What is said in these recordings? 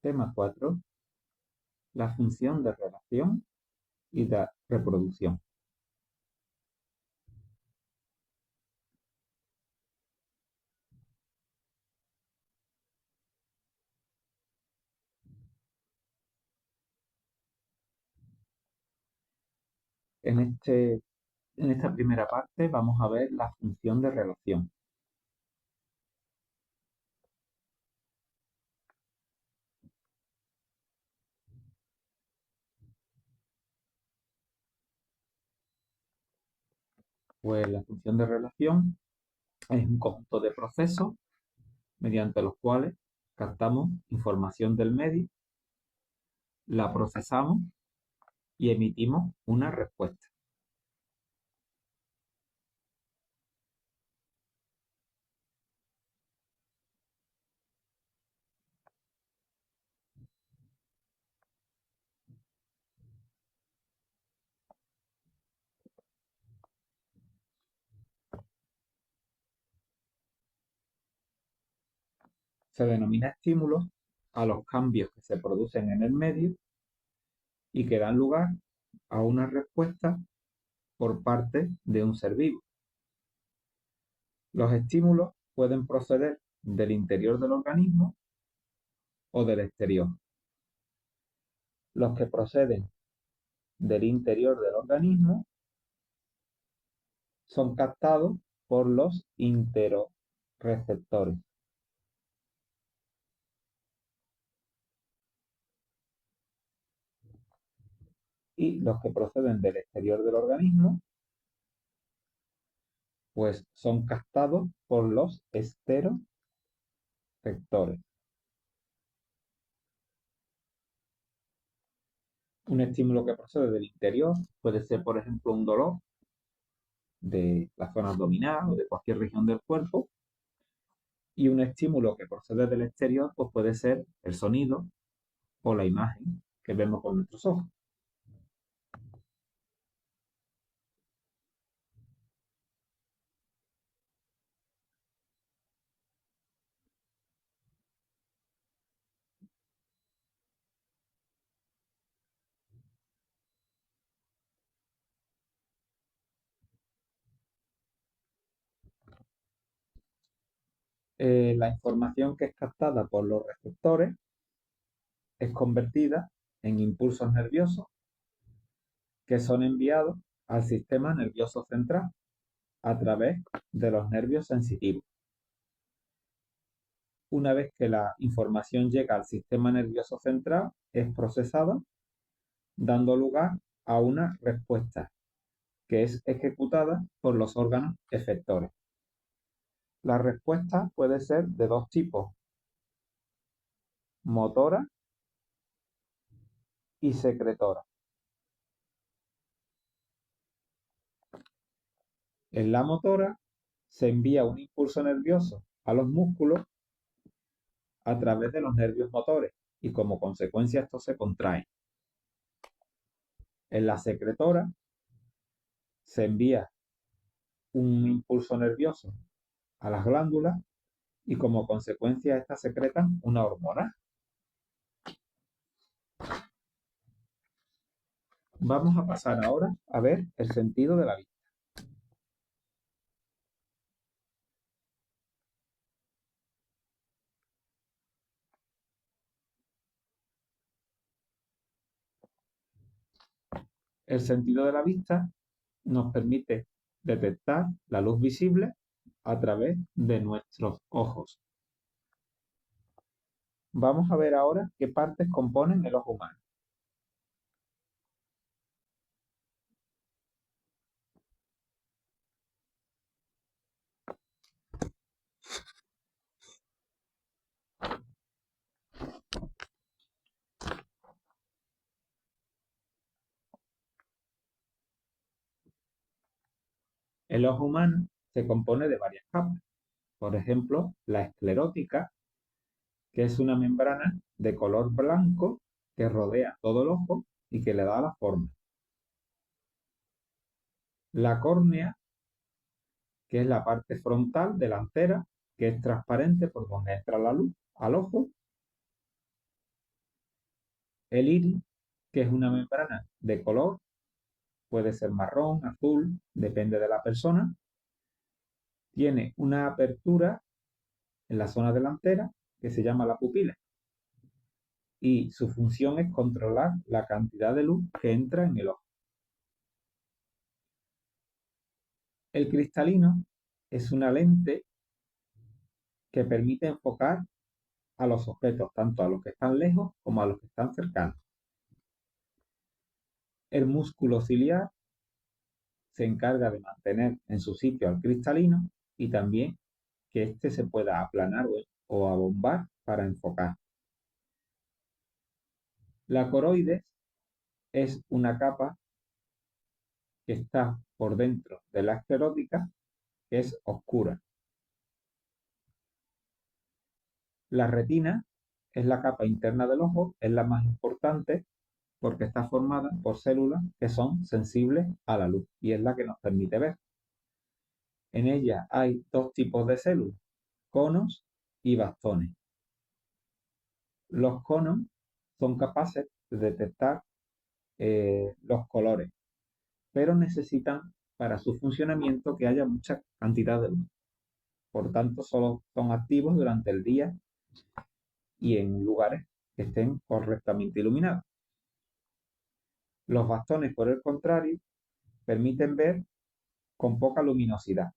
Tema 4. La función de relación y de reproducción. En esta primera parte vamos a ver la función de relación. Pues la función de relación es un conjunto de procesos mediante los cuales captamos información del medio, la procesamos y emitimos una respuesta. Se denomina estímulos a los cambios que se producen en el medio y que dan lugar a una respuesta por parte de un ser vivo. Los estímulos pueden proceder del interior del organismo o del exterior. Los que proceden del interior del organismo son captados por los interoreceptores. Y los que proceden del exterior del organismo, pues son captados por los esteroreceptores. Un estímulo que procede del interior puede ser, por ejemplo, un dolor de la zona abdominal o de cualquier región del cuerpo. Y un estímulo que procede del exterior, pues puede ser el sonido o la imagen que vemos con nuestros ojos. La información que es captada por los receptores es convertida en impulsos nerviosos que son enviados al sistema nervioso central a través de los nervios sensitivos. Una vez que la información llega al sistema nervioso central, es procesada, dando lugar a una respuesta que es ejecutada por los órganos efectores. La respuesta puede ser de dos tipos: motora y secretora. En la motora se envía un impulso nervioso a los músculos a través de los nervios motores y como consecuencia estos se contraen. En la secretora se envía un impulso nervioso a las glándulas y como consecuencia estas secretan una hormona. Vamos a pasar ahora a ver el sentido de la vista. El sentido de la vista nos permite detectar la luz visible a través de nuestros ojos. Vamos a ver ahora qué partes componen el ojo humano. El ojo humano se compone de varias capas. Por ejemplo, la esclerótica, que es una membrana de color blanco que rodea todo el ojo y que le da la forma. La córnea, que es la parte frontal delantera, que es transparente por donde entra la luz al ojo. El iris, que es una membrana de color, puede ser marrón, azul, depende de la persona. Tiene una apertura en la zona delantera que se llama la pupila y su función es controlar la cantidad de luz que entra en el ojo. El cristalino es una lente que permite enfocar a los objetos, tanto a los que están lejos como a los que están cercanos. El músculo ciliar se encarga de mantener en su sitio al cristalino y también que éste se pueda aplanar o abombar para enfocar. La coroides es una capa que está por dentro de la esclerótica, que es oscura. La retina es la capa interna del ojo, es la más importante porque está formada por células que son sensibles a la luz y es la que nos permite ver. En ella hay dos tipos de células, conos y bastones. Los conos son capaces de detectar los colores, pero necesitan para su funcionamiento que haya mucha cantidad de luz. Por tanto, solo son activos durante el día y en lugares que estén correctamente iluminados. Los bastones, por el contrario, permiten ver con poca luminosidad,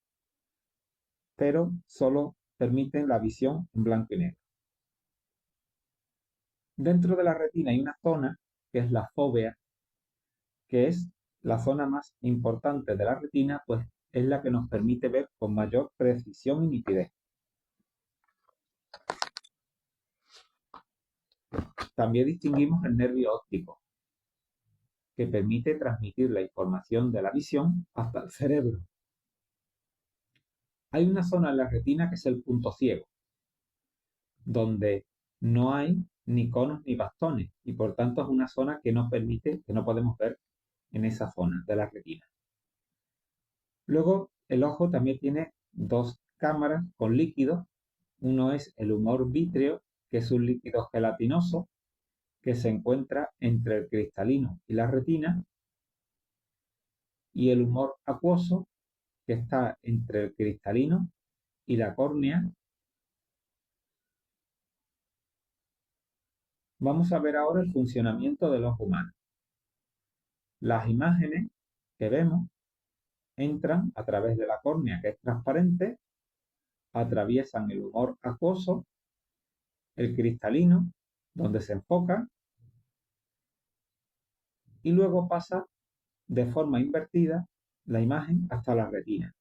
pero solo permiten la visión en blanco y negro. Dentro de la retina hay una zona que es la fóvea, que es la zona más importante de la retina, pues es la que nos permite ver con mayor precisión y nitidez. También distinguimos el nervio óptico, que permite transmitir la información de la visión hasta el cerebro. Hay una zona en la retina que es el punto ciego, donde no hay ni conos ni bastones y por tanto es una zona que nos permite, que no podemos ver en esa zona de la retina. Luego el ojo también tiene dos cámaras con líquidos. Uno es el humor vítreo, que es un líquido gelatinoso que se encuentra entre el cristalino y la retina, y el humor acuoso, que está entre el cristalino y la córnea. Vamos a ver ahora el funcionamiento del ojo humano. Las imágenes que vemos entran a través de la córnea, que es transparente, atraviesan el humor acuoso, el cristalino, donde se enfoca, y luego pasa de forma invertida la imagen hasta la retina.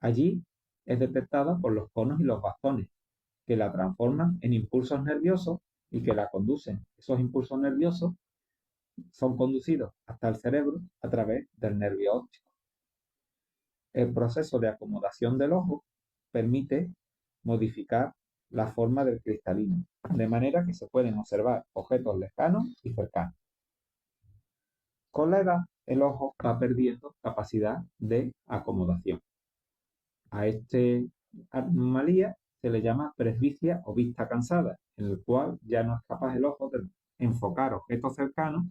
Allí es detectada por los conos y los bastones, que la transforman en impulsos nerviosos y que la conducen. Esos impulsos nerviosos son conducidos hasta el cerebro a través del nervio óptico. El proceso de acomodación del ojo permite modificar la forma del cristalino, de manera que se pueden observar objetos lejanos y cercanos. Con la edad, el ojo va perdiendo capacidad de acomodación. A esta anomalía se le llama presbicia o vista cansada, en el cual ya no es capaz el ojo de enfocar objetos cercanos,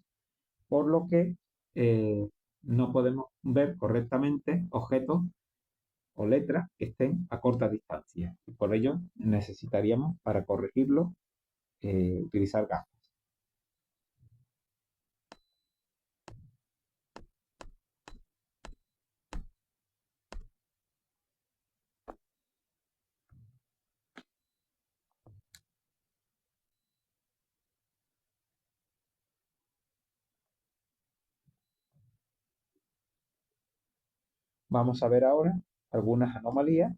por lo que no podemos ver correctamente objetos o letras que estén a corta distancia. Y por ello necesitaríamos, para corregirlo, utilizar gafas. Vamos a ver ahora algunas anomalías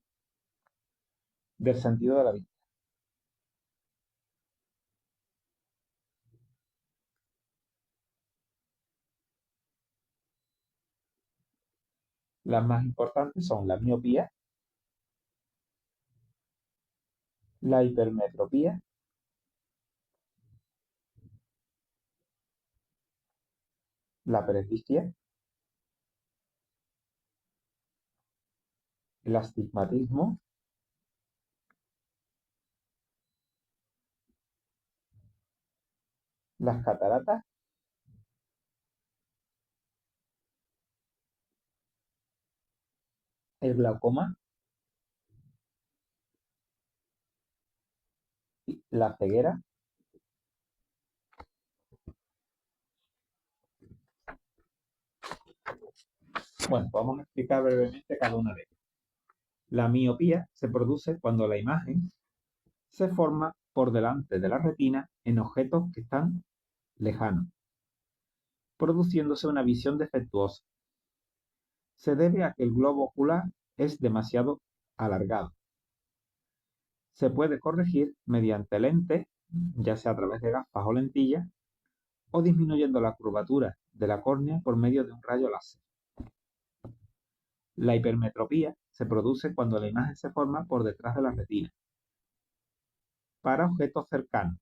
del sentido de la vista. Las más importantes son la miopía, la hipermetropía, la presbicia, el astigmatismo, las cataratas, el glaucoma, la ceguera. Bueno, vamos a explicar brevemente cada una de ellas. La miopía se produce cuando la imagen se forma por delante de la retina en objetos que están lejanos, produciéndose una visión defectuosa. Se debe a que el globo ocular es demasiado alargado. Se puede corregir mediante lentes, ya sea a través de gafas o lentillas, o disminuyendo la curvatura de la córnea por medio de un rayo láser. La hipermetropía se produce cuando la imagen se forma por detrás de la retina, para objetos cercanos.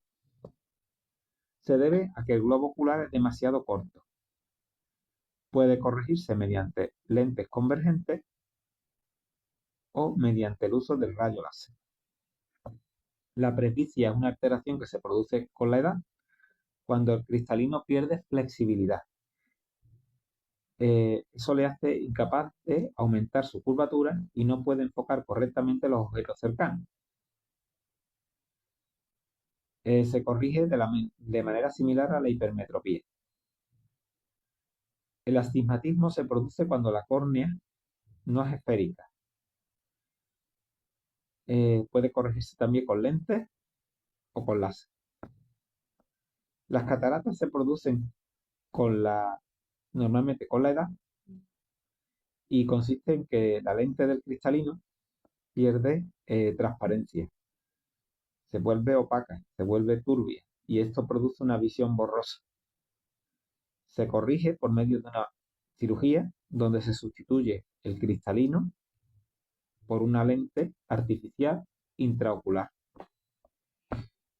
Se debe a que el globo ocular es demasiado corto. Puede corregirse mediante lentes convergentes o mediante el uso del rayo láser. La presbicia es una alteración que se produce con la edad cuando el cristalino pierde flexibilidad. Eso le hace incapaz de aumentar su curvatura y no puede enfocar correctamente los objetos cercanos. Se corrige de manera similar a la hipermetropía. El astigmatismo se produce cuando la córnea no es esférica. Puede corregirse también con lentes o con láser. Las cataratas se producen normalmente con la edad y consiste en que la lente del cristalino pierde transparencia, se vuelve opaca, se vuelve turbia y esto produce una visión borrosa. Se corrige por medio de una cirugía donde se sustituye el cristalino por una lente artificial intraocular.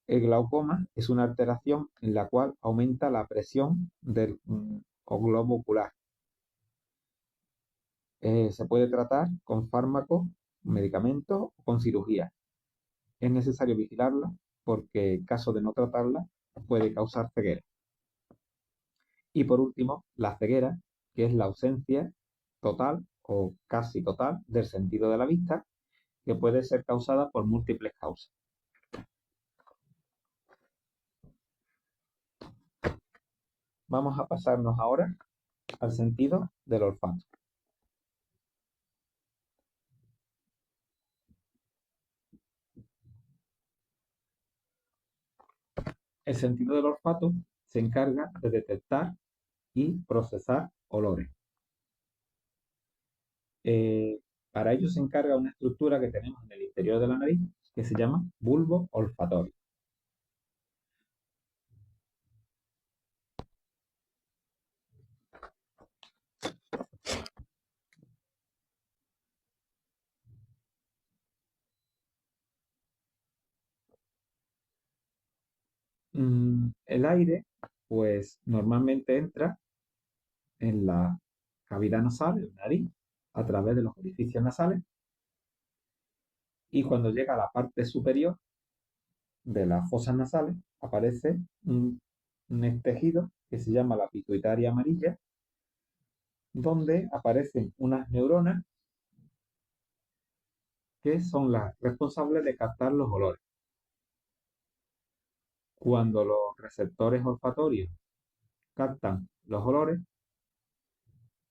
El glaucoma es una alteración en la cual aumenta la presión del globo ocular. Se puede tratar con fármacos, medicamentos o con cirugía. Es necesario vigilarla porque en caso de no tratarla puede causar ceguera. Y por último, la ceguera, que es la ausencia total o casi total del sentido de la vista, que puede ser causada por múltiples causas. Vamos a pasarnos ahora al sentido del olfato. El sentido del olfato se encarga de detectar y procesar olores. Para ello se encarga una estructura que tenemos en el interior de la nariz que se llama bulbo olfatorio. El aire, pues normalmente entra en la cavidad nasal, en la nariz, a través de los orificios nasales y cuando llega a la parte superior de las fosas nasales aparece un tejido que se llama la pituitaria amarilla, donde aparecen unas neuronas que son las responsables de captar los olores. Cuando los receptores olfatorios captan los olores,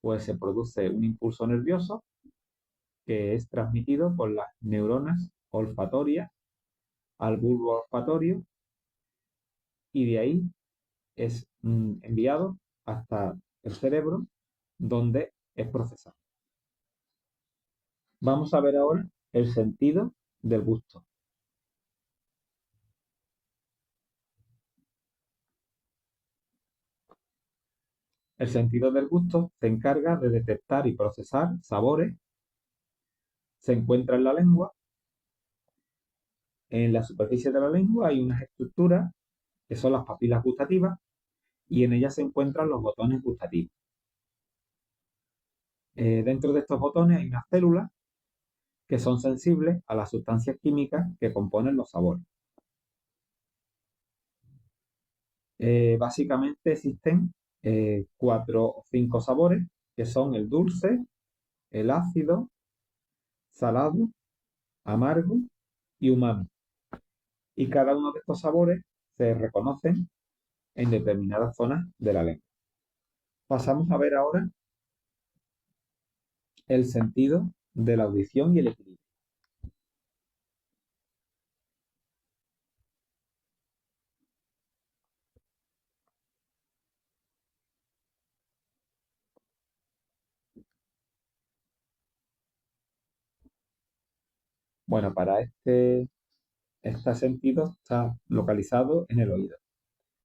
pues se produce un impulso nervioso que es transmitido por las neuronas olfatorias al bulbo olfatorio y de ahí es enviado hasta el cerebro donde es procesado. Vamos a ver ahora el sentido del gusto. El sentido del gusto se encarga de detectar y procesar sabores. Se encuentra en la lengua. En la superficie de la lengua hay unas estructuras que son las papilas gustativas y en ellas se encuentran los botones gustativos. Dentro de estos botones hay unas células que son sensibles a las sustancias químicas que componen los sabores. Básicamente existen 4 o 5 sabores, que son el dulce, el ácido, salado, amargo y umami. Y cada uno de estos sabores se reconocen en determinadas zonas de la lengua. Pasamos a ver ahora el sentido de la audición y el equilibrio. Bueno, para este sentido está localizado en el oído,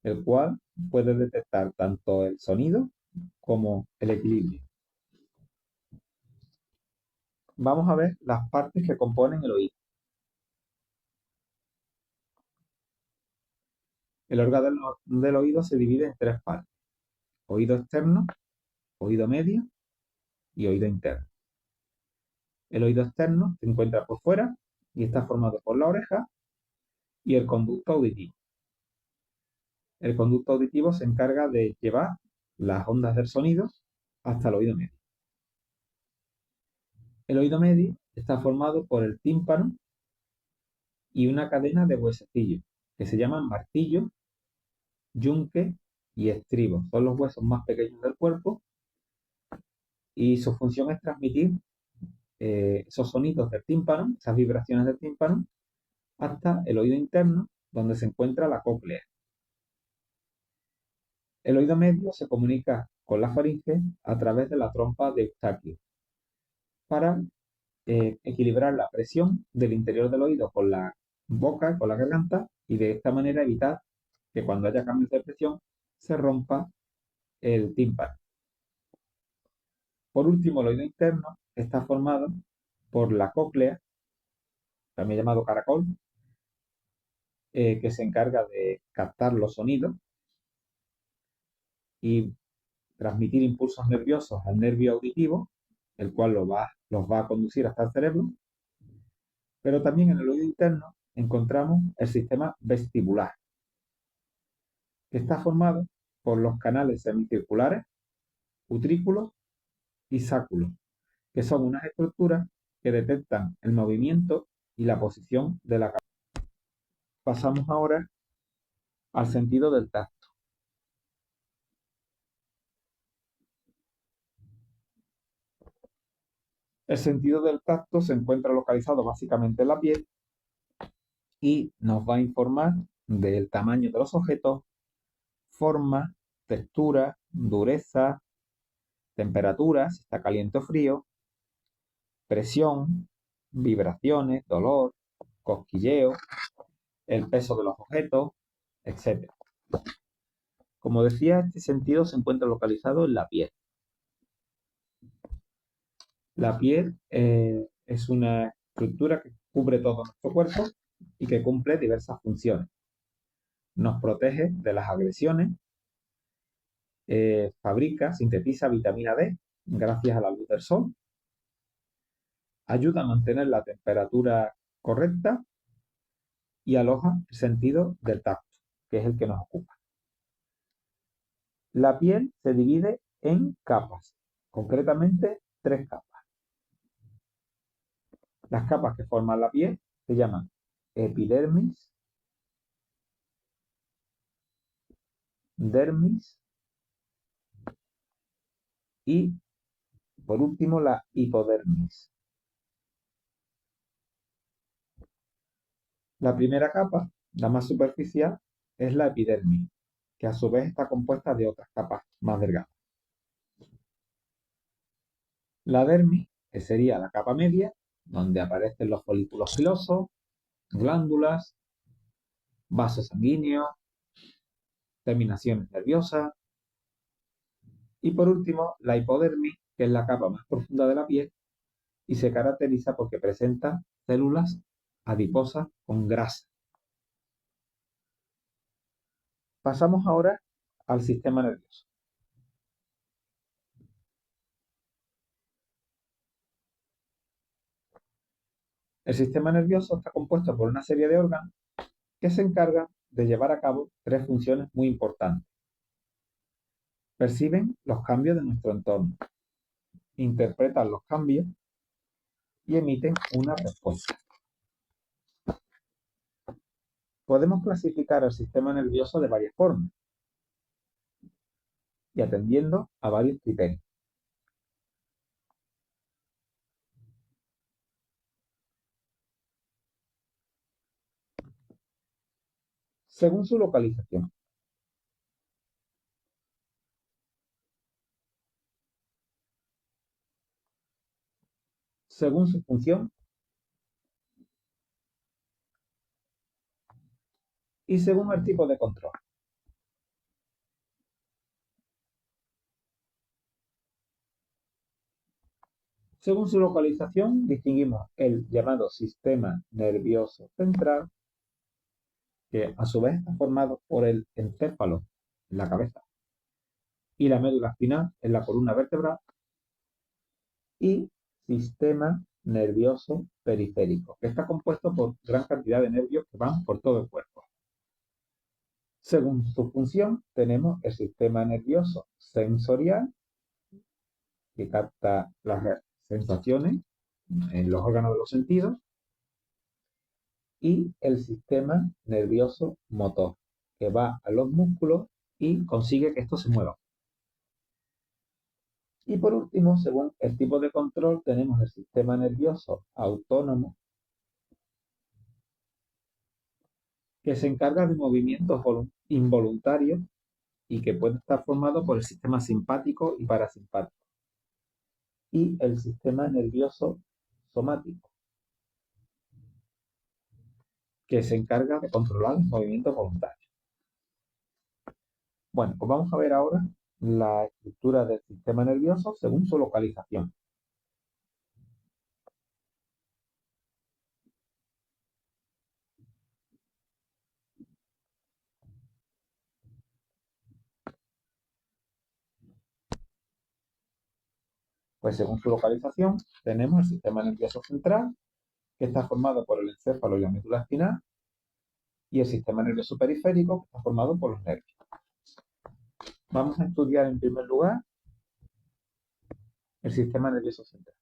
el cual puede detectar tanto el sonido como el equilibrio. Vamos a ver las partes que componen el oído. El órgano del oído se divide en 3 partes: oído externo, oído medio y oído interno. El oído externo se encuentra por fuera y está formado por la oreja y el conducto auditivo. El conducto auditivo se encarga de llevar las ondas del sonido hasta el oído medio. El oído medio está formado por el tímpano y una cadena de huesecillos que se llaman martillo, yunque y estribo. Son los huesos más pequeños del cuerpo y su función es transmitir esos sonidos del tímpano, esas vibraciones del tímpano, hasta el oído interno, donde se encuentra la cóclea. El oído medio se comunica con la faringe a través de la trompa de Eustaquio para equilibrar la presión del interior del oído con la boca, con la garganta, y de esta manera evitar que cuando haya cambios de presión se rompa el tímpano. Por último, el oído interno está formado por la cóclea, también llamado caracol, que se encarga de captar los sonidos y transmitir impulsos nerviosos al nervio auditivo, el cual los va a conducir hasta el cerebro. Pero también en el oído interno encontramos el sistema vestibular, que está formado por los canales semicirculares, utrículos y sáculos, que son unas estructuras que detectan el movimiento y la posición de la cabeza. Pasamos ahora al sentido del tacto. El sentido del tacto se encuentra localizado básicamente en la piel y nos va a informar del tamaño de los objetos, forma, textura, dureza, temperatura, si está caliente o frío, presión, vibraciones, dolor, cosquilleo, el peso de los objetos, etc. Como decía, este sentido se encuentra localizado en la piel. La piel es una estructura que cubre todo nuestro cuerpo y que cumple diversas funciones. Nos protege de las agresiones, fabrica, sintetiza vitamina D gracias a la luz del sol, ayuda a mantener la temperatura correcta y aloja el sentido del tacto, que es el que nos ocupa. La piel se divide en capas, concretamente 3 capas. Las capas que forman la piel se llaman epidermis, dermis y, por último, la hipodermis. La primera capa, la más superficial, es la epidermis, que a su vez está compuesta de otras capas más delgadas. La dermis, que sería la capa media, donde aparecen los folículos pilosos, glándulas, vasos sanguíneos, terminaciones nerviosas. Y por último, la hipodermis, que es la capa más profunda de la piel y se caracteriza porque presenta células adiposas con grasa. Pasamos ahora al sistema nervioso. El sistema nervioso está compuesto por una serie de órganos que se encargan de llevar a cabo tres funciones muy importantes. Perciben los cambios de nuestro entorno, interpretan los cambios y emiten una respuesta. Podemos clasificar el sistema nervioso de varias formas y atendiendo a varios criterios. Según su localización. Según su función y según el tipo de control. Según su localización, distinguimos el llamado sistema nervioso central, que a su vez está formado por el encéfalo en la cabeza y la médula espinal en la columna vertebral, y sistema nervioso periférico, que está compuesto por gran cantidad de nervios que van por todo el cuerpo. Según su función, tenemos el sistema nervioso sensorial, que capta las sensaciones en los órganos de los sentidos, y el sistema nervioso motor, que va a los músculos y consigue que estos se muevan. Y por último, según el tipo de control, tenemos el sistema nervioso autónomo, que se encarga de movimientos involuntarios y que puede estar formado por el sistema simpático y parasimpático. Y el sistema nervioso somático, que se encarga de controlar los movimientos voluntarios. Bueno, pues vamos a ver ahora la estructura del sistema nervioso según su localización. Pues según su localización tenemos el sistema nervioso central, que está formado por el encéfalo y la médula espinal, y el sistema nervioso periférico, que está formado por los nervios. Vamos a estudiar en primer lugar el sistema nervioso central.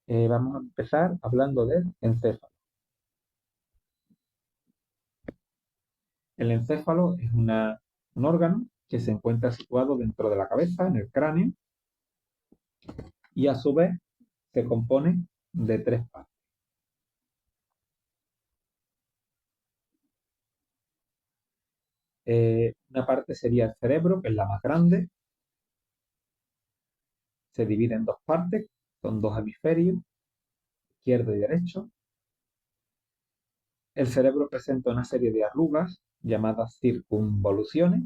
Vamos a empezar hablando del encéfalo. El encéfalo es un órgano que se encuentra situado dentro de la cabeza, en el cráneo, y a su vez se compone de tres partes. Una parte sería el cerebro, que es la más grande. Se divide en dos partes, son dos hemisferios, izquierdo y derecho. El cerebro presenta una serie de arrugas llamadas circunvoluciones.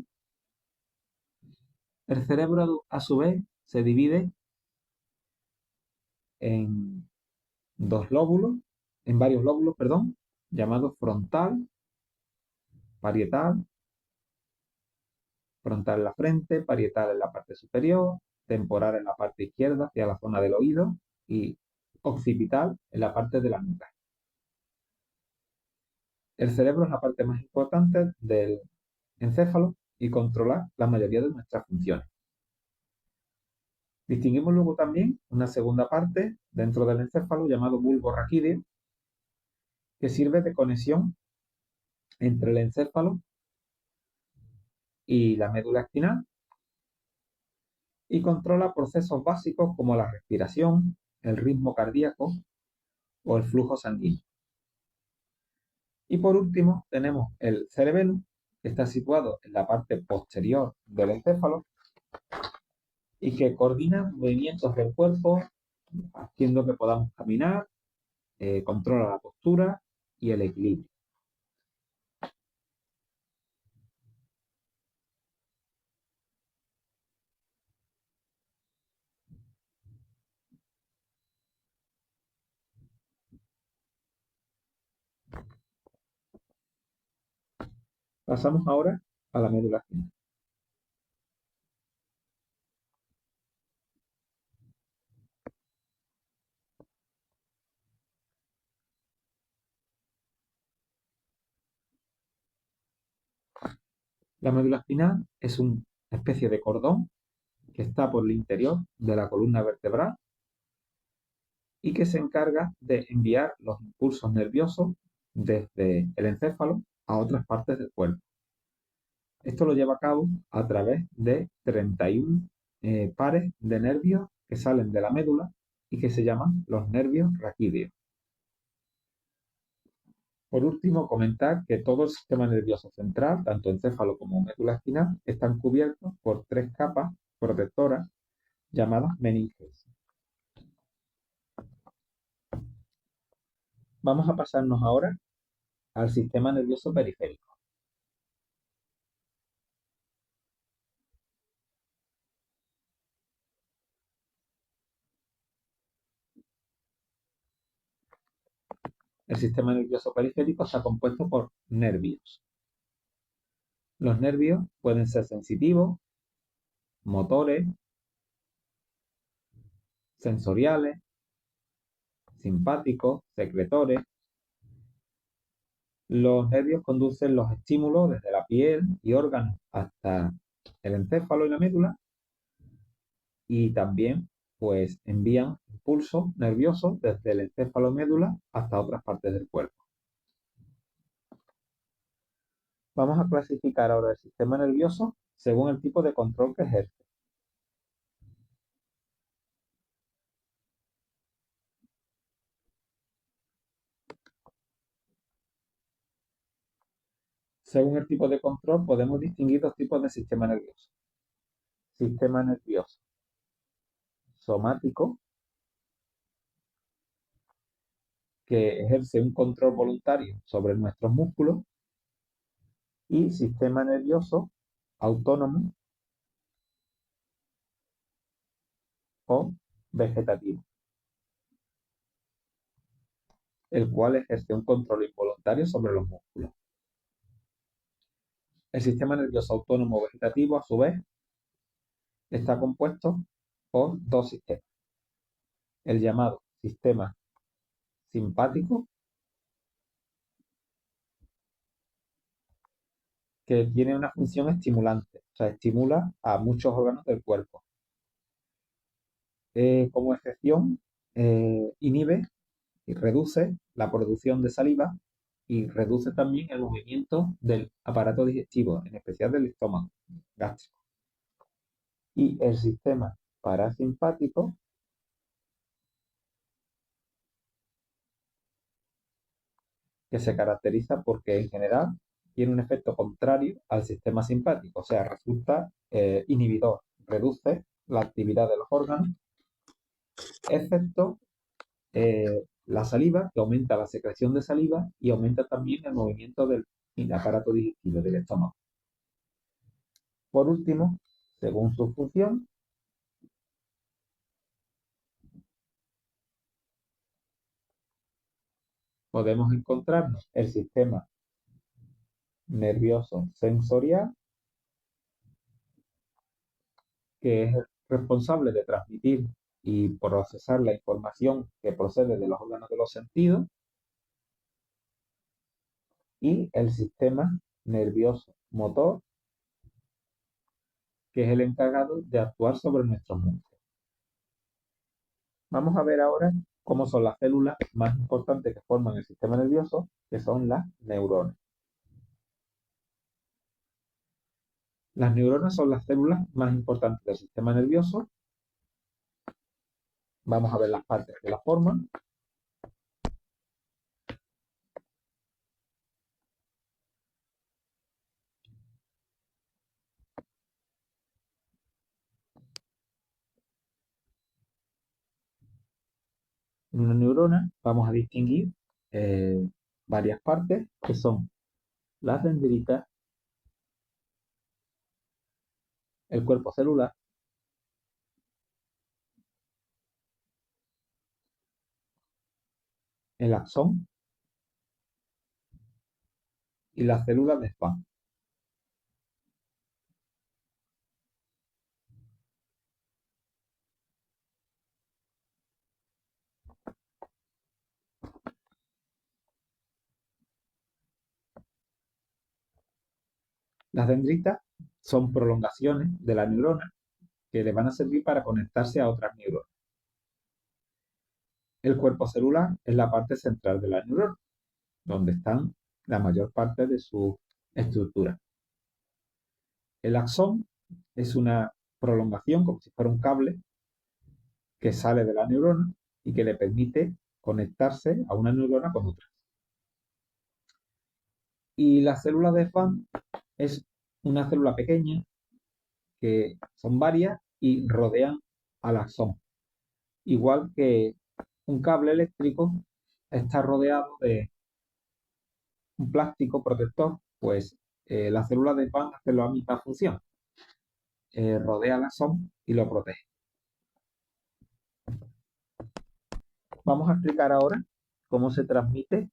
El cerebro, a su vez, se divide en varios lóbulos, llamados frontal, parietal, frontal en la frente, parietal en la parte superior, temporal en la parte izquierda hacia la zona del oído y occipital en la parte de la nuca. El cerebro es la parte más importante del encéfalo y controla la mayoría de nuestras funciones. Distinguimos luego también una segunda parte dentro del encéfalo llamado bulbo raquídeo, que sirve de conexión entre el encéfalo y la médula espinal y controla procesos básicos como la respiración, el ritmo cardíaco o el flujo sanguíneo. Y por último tenemos el cerebelo, que está situado en la parte posterior del encéfalo y que coordina movimientos del cuerpo haciendo que podamos caminar, controla la postura y el equilibrio. Pasamos ahora a la médula espinal. La médula espinal es una especie de cordón que está por el interior de la columna vertebral y que se encarga de enviar los impulsos nerviosos desde el encéfalo a otras partes del cuerpo. Esto lo lleva a cabo a través de 31 pares de nervios que salen de la médula y que se llaman los nervios raquídeos. Por último, comentar que todo el sistema nervioso central, tanto encéfalo como médula espinal, están cubiertos por tres capas protectoras llamadas meninges. Vamos a pasarnos ahora al sistema nervioso periférico. El sistema nervioso periférico está compuesto por nervios. Los nervios pueden ser sensitivos, motores, sensoriales, simpáticos, secretores. Los nervios conducen los estímulos desde la piel y órganos hasta el encéfalo y la médula y también pues envían impulsos nerviosos desde el encéfalo y médula hasta otras partes del cuerpo. Vamos a clasificar ahora el sistema nervioso según el tipo de control que ejerce. Según el tipo de control podemos distinguir dos tipos de sistema nervioso. Sistema nervioso somático, que ejerce un control voluntario sobre nuestros músculos, y sistema nervioso autónomo o vegetativo, el cual ejerce un control involuntario sobre los músculos. El sistema nervioso autónomo vegetativo, a su vez, está compuesto por dos sistemas. El llamado sistema simpático, que tiene una función estimulante, o sea, estimula a muchos órganos del cuerpo. Como excepción, inhibe y reduce la producción de saliva y reduce también el movimiento del aparato digestivo, en especial del estómago gástrico. Y el sistema parasimpático, que se caracteriza porque en general tiene un efecto contrario al sistema simpático, o sea, resulta inhibidor, reduce la actividad de los órganos, excepto la saliva, que aumenta la secreción de saliva y aumenta también el movimiento del aparato digestivo del estómago. Por último, según su función, podemos encontrarnos el sistema nervioso sensorial, que es el responsable de transmitir y procesar la información que procede de los órganos de los sentidos, y el sistema nervioso motor, que es el encargado de actuar sobre nuestros músculos. Vamos a ver ahora cómo son las células más importantes que forman el sistema nervioso, que son las neuronas. Las neuronas son las células más importantes del sistema nervioso. Vamos a ver las partes que las forman. En una neurona vamos a distinguir varias partes que son las dendritas, el cuerpo celular, el axón y las células de Schwann. Las dendritas son prolongaciones de la neurona que le van a servir para conectarse a otras neuronas. El cuerpo celular es la parte central de la neurona, donde están la mayor parte de su estructura. El axón es una prolongación, como si fuera un cable, que sale de la neurona y que le permite conectarse a una neurona con otra. Y la célula de Schwann es una célula pequeña que son varias y rodean al axón. Igual que un cable eléctrico está rodeado de un plástico protector, pues la célula de Schwann hace la misma función. Rodea al axón y lo protege. Vamos a explicar ahora cómo se transmite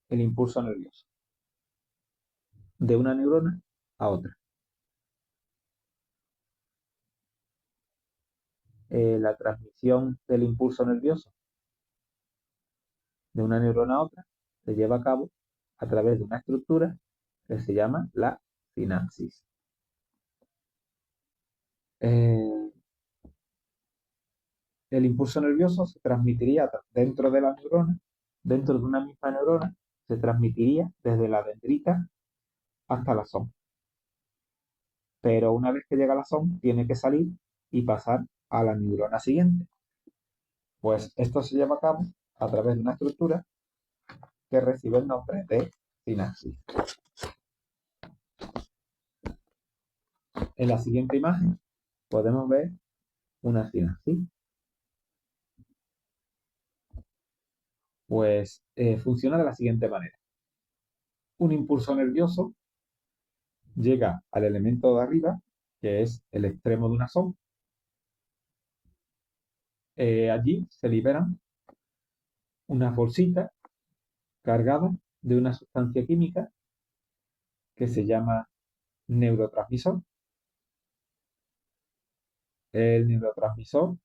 el impulso nervioso de una neurona a otra. La transmisión del impulso nervioso de una neurona a otra se lleva a cabo a través de una estructura que se llama la sinapsis. El impulso nervioso se transmitiría dentro de la neurona, dentro de una misma neurona, se transmitiría desde la dendrita hasta la axón. Pero una vez que llega al axón, tiene que salir y pasar a la neurona siguiente. Pues esto se lleva a cabo a través de una estructura que recibe el nombre de sinapsis. En la siguiente imagen podemos ver una sinapsis. Pues funciona de la siguiente manera. Un impulso nervioso llega al elemento de arriba, que es el extremo de un axón. Allí se liberan unas bolsitas cargadas de una sustancia química que se llama neurotransmisor. El neurotransmisor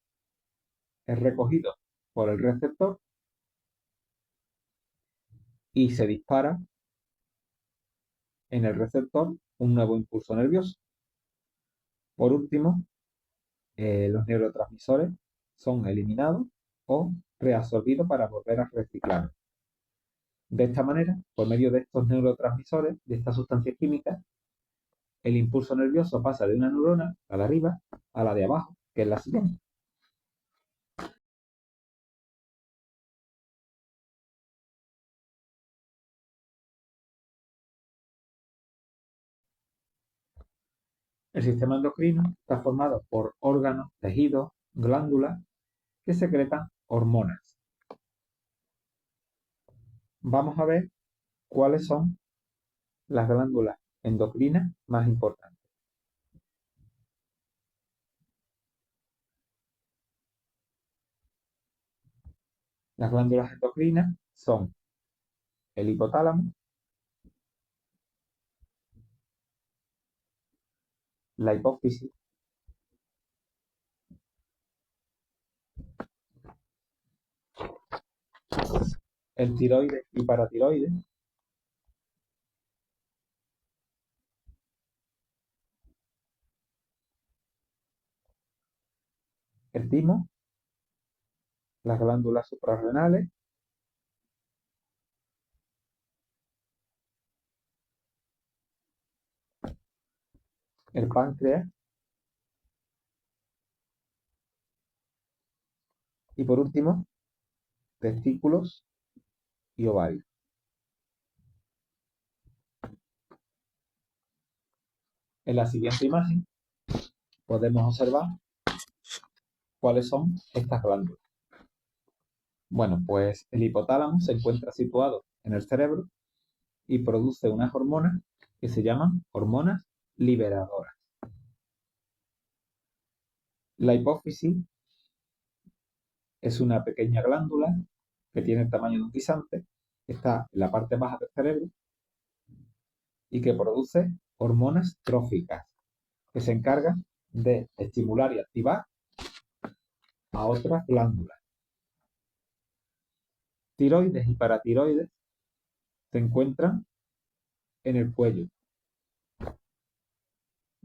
es recogido por el receptor y se dispara en el receptor un nuevo impulso nervioso. Por último, los neurotransmisores son eliminados o reabsorbidos para volver a reciclar. De esta manera, por medio de estos neurotransmisores, de estas sustancias químicas, el impulso nervioso pasa de una neurona, la de arriba, a la de abajo, que es la siguiente. El sistema endocrino está formado por órganos, tejidos, glándulas que secretan hormonas. Vamos a ver cuáles son las glándulas endocrinas más importantes. Las glándulas endocrinas son el hipotálamo, la hipófisis, el tiroides y paratiroides, el timo, las glándulas suprarrenales, el páncreas y por último, testículos y ovarios. En la siguiente imagen podemos observar cuáles son estas glándulas. Bueno, pues el hipotálamo se encuentra situado en el cerebro y produce unas hormonas que se llaman hormonas liberadoras. La hipófisis es una pequeña glándula que tiene el tamaño de un guisante, que está en la parte baja del cerebro y que produce hormonas tróficas que se encargan de estimular y activar a otras glándulas. Tiroides y paratiroides se encuentran en el cuello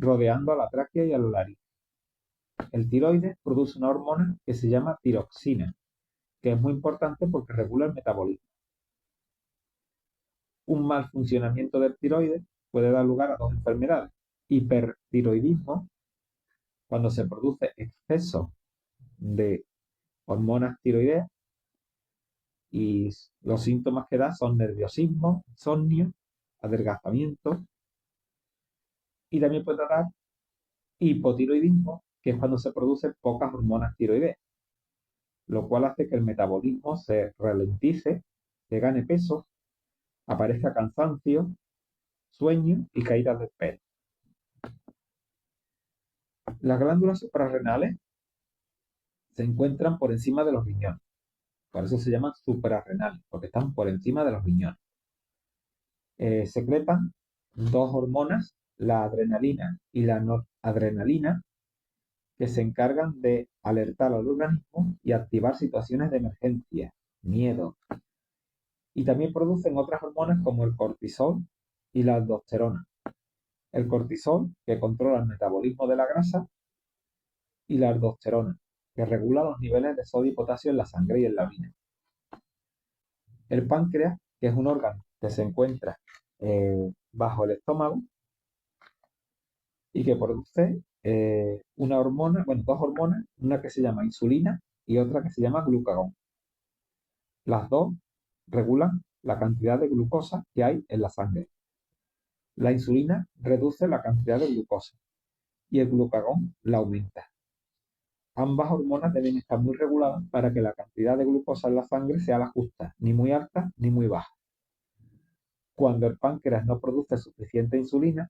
rodeando a la tráquea y a la laringe. El tiroides produce una hormona que se llama tiroxina, que es muy importante porque regula el metabolismo. Un mal funcionamiento del tiroides puede dar lugar a dos enfermedades: hipertiroidismo, cuando se produce exceso de hormonas tiroideas, y los síntomas que da son nerviosismo, insomnio, adelgazamiento, y también puede dar hipotiroidismo, que es cuando se producen pocas hormonas tiroideas, lo cual hace que el metabolismo se ralentice, se gane peso, aparezca cansancio, sueño y caídas del pelo. Las glándulas suprarrenales se encuentran por encima de los riñones, por eso se llaman suprarrenales, porque están por encima de los riñones. Secretan dos hormonas, la adrenalina y la noradrenalina, que se encargan de alertar al organismo y activar situaciones de emergencia, miedo. Y también producen otras hormonas como el cortisol y la aldosterona. El cortisol, que controla el metabolismo de la grasa, y la aldosterona, que regula los niveles de sodio y potasio en la sangre y en la orina. El páncreas, que es un órgano que se encuentra bajo el estómago y que produce una hormona, bueno, dos hormonas, una que se llama insulina y otra que se llama glucagón. Las dos regulan la cantidad de glucosa que hay en la sangre. La insulina reduce la cantidad de glucosa y el glucagón la aumenta. Ambas hormonas deben estar muy reguladas para que la cantidad de glucosa en la sangre sea la justa, ni muy alta ni muy baja. Cuando el páncreas no produce suficiente insulina,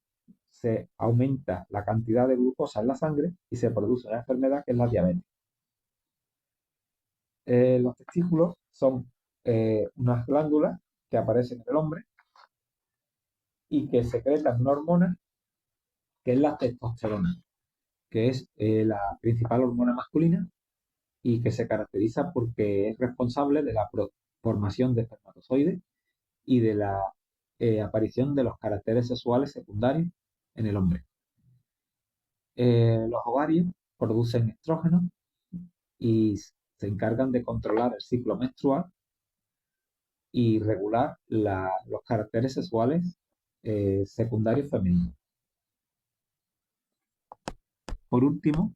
se aumenta la cantidad de glucosa en la sangre y se produce una enfermedad que es la diabetes. Los testículos son unas glándulas que aparecen en el hombre y que secretan una hormona que es la testosterona, que es la principal hormona masculina y que se caracteriza porque es responsable de la formación de espermatozoides y de la aparición de los caracteres sexuales secundarios en el hombre. Los ovarios producen estrógenos y se encargan de controlar el ciclo menstrual y regular los caracteres sexuales secundarios femeninos. Por último,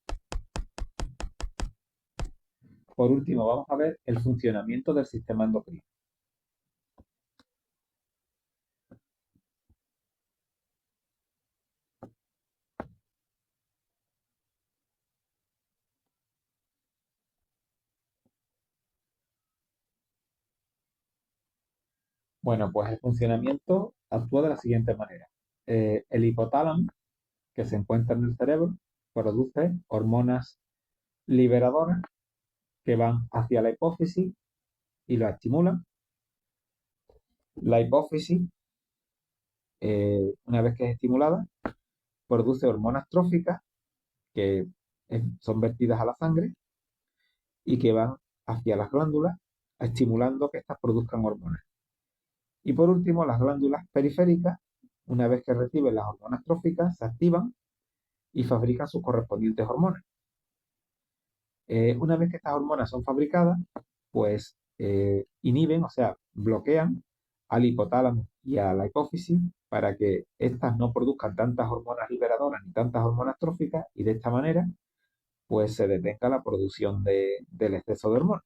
vamos a ver el funcionamiento del sistema endocrino. Bueno, pues el funcionamiento actúa de la siguiente manera. El hipotálamo, que se encuentra en el cerebro, produce hormonas liberadoras que van hacia la hipófisis y la estimulan. La hipófisis, una vez que es estimulada, produce hormonas tróficas que son vertidas a la sangre y que van hacia las glándulas, estimulando que éstas produzcan hormonas. Y por último, las glándulas periféricas, una vez que reciben las hormonas tróficas, se activan y fabrican sus correspondientes hormonas. Una vez que estas hormonas son fabricadas, pues inhiben, o sea, bloquean al hipotálamo y a la hipófisis para que éstas no produzcan tantas hormonas liberadoras ni tantas hormonas tróficas, y de esta manera pues se detenga la producción del exceso de hormonas.